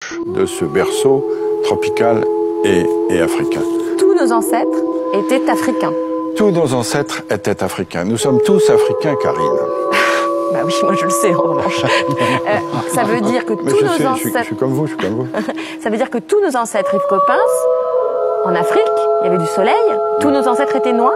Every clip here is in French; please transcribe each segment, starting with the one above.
proche de ce berceau tropical et africain. Tous nos ancêtres étaient africains. Tous nos ancêtres étaient africains. Nous sommes tous africains, Karine. Bah oui, moi je le sais en revanche. Ça veut dire que tous nos ancêtres... Je suis comme vous, je suis comme vous. Ça veut dire que tous nos ancêtres, Yves Coppens, en Afrique, il y avait du soleil, tous nos ancêtres étaient noirs?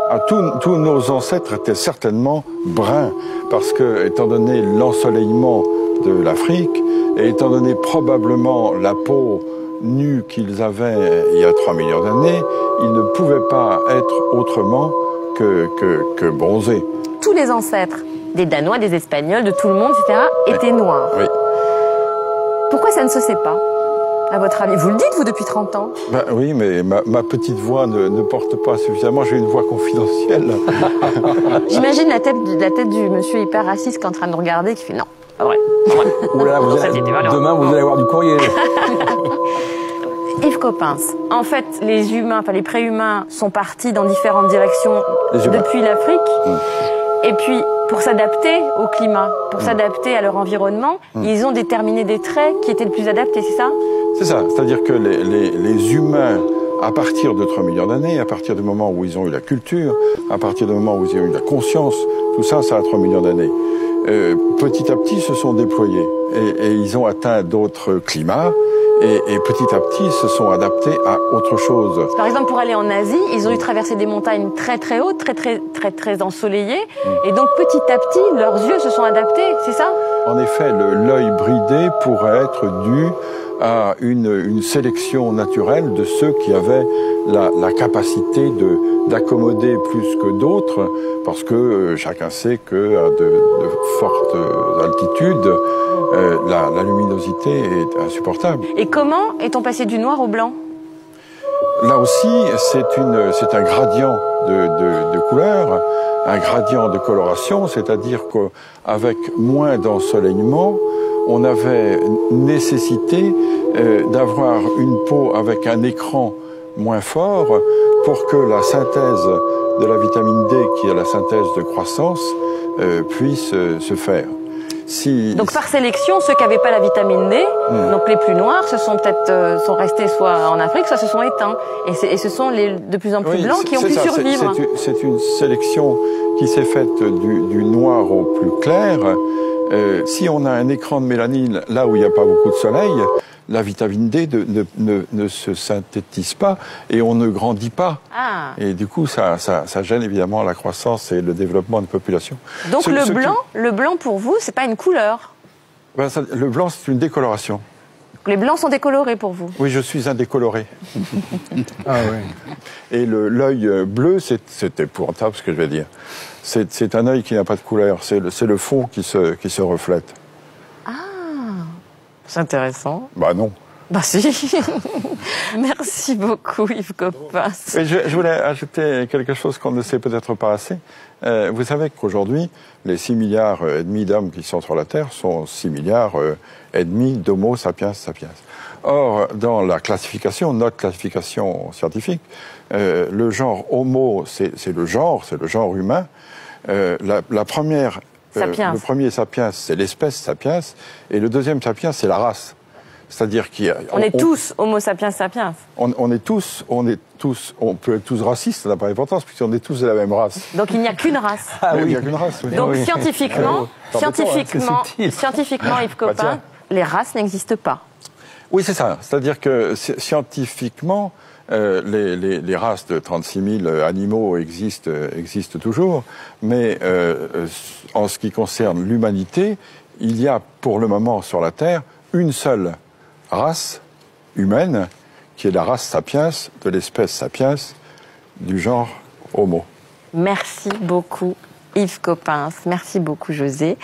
Ah, tous nos ancêtres étaient certainement bruns, parce que, étant donné l'ensoleillement de l'Afrique, et étant donné probablement la peau nue qu'ils avaient il y a 3 millions d'années, ils ne pouvaient pas être autrement que bronzés. Tous les ancêtres des Danois, des Espagnols, de tout le monde, etc., étaient noirs. Oui. Pourquoi ça ne se sait pas, à votre avis? Vous le dites, vous, depuis 30 ans. Ben oui, mais ma petite voix ne porte pas suffisamment. J'ai une voix confidentielle. J'imagine la tête du monsieur hyper raciste qui est en train de regarder, qui fait non, pas vrai. Oula, demain, vous allez avoir du courrier. Yves Coppens, en fait, les humains, enfin les préhumains, sont partis dans différentes directions depuis l'Afrique. Et puis, pour s'adapter au climat, pour s'adapter à leur environnement, ils ont déterminé des traits qui étaient le plus adaptés, c'est ça? C'est ça, c'est-à-dire que les humains, à partir de 3 millions d'années, à partir du moment où ils ont eu la culture, à partir du moment où ils ont eu la conscience, tout ça, ça a 3 millions d'années. Petit à petit, se sont déployés et ils ont atteint d'autres climats. Et petit à petit, se sont adaptés à autre chose. Par exemple, pour aller en Asie, ils ont dû traverser des montagnes très très hautes, très ensoleillées. Et donc, petit à petit, leurs yeux se sont adaptés, c'est ça? En effet, l'œil bridé pourrait être dû à une sélection naturelle de ceux qui avaient la capacité d'accommoder plus que d'autres, parce que chacun sait qu'à de fortes altitudes, la luminosité est insupportable. Et comment est-on passé du noir au blanc? Là aussi, c'est un gradient de couleur, un gradient de coloration, c'est-à-dire qu'avec moins d'ensoleillement, on avait nécessité d'avoir une peau avec un écran moins fort pour que la synthèse de la vitamine D, qui est la synthèse de croissance, puisse se faire. Donc par sélection, ceux qui n'avaient pas la vitamine D, donc les plus noirs, sont restés soit en Afrique, soit se sont éteints. Et ce sont les de plus en plus blancs qui ont pu survivre. C'est une sélection qui s'est faite du noir au plus clair. Si on a un écran de mélanine là où il n'y a pas beaucoup de soleil, la vitamine D ne se synthétise pas et on ne grandit pas. Ah. Et du coup, ça gêne évidemment la croissance et le développement de population. Donc le blanc pour vous, c'est pas une couleur? Ben, le blanc, c'est une décoloration. Les blancs sont décolorés pour vous? Oui, je suis un décoloré. Ah oui. Et l'œil bleu, c'est épouvantable ce que je vais dire. C'est un œil qui n'a pas de couleur, c'est le fond qui se reflète. Ah, c'est intéressant. Bah non. Bah si. Merci beaucoup Yves Coppens. Je voulais ajouter quelque chose qu'on ne sait peut-être pas assez. Vous savez qu'aujourd'hui, les 6,5 milliards d'hommes qui sont sur la Terre sont 6,5 milliards d'Homo sapiens sapiens. Or, dans la classification, notre classification scientifique, le genre Homo, c'est le genre humain. Le premier sapiens, c'est l'espèce sapiens, et le deuxième sapiens, c'est la race. C'est-à-dire on est tous Homo sapiens sapiens. On peut être tous racistes, ça n'a pas d'importance, puisqu'on est tous de la même race. Donc il n'y a qu'une race. Ah oui, il n'y a qu'une race. Oui. Donc oui. scientifiquement, Yves Coppens, les races n'existent pas. Oui, c'est ça. C'est-à-dire que scientifiquement, les races de 36 000 animaux existent toujours, mais en ce qui concerne l'humanité, il y a pour le moment sur la Terre une seule race humaine, qui est la race sapiens, de l'espèce sapiens, du genre Homo. Merci beaucoup Yves Coppens, merci beaucoup José.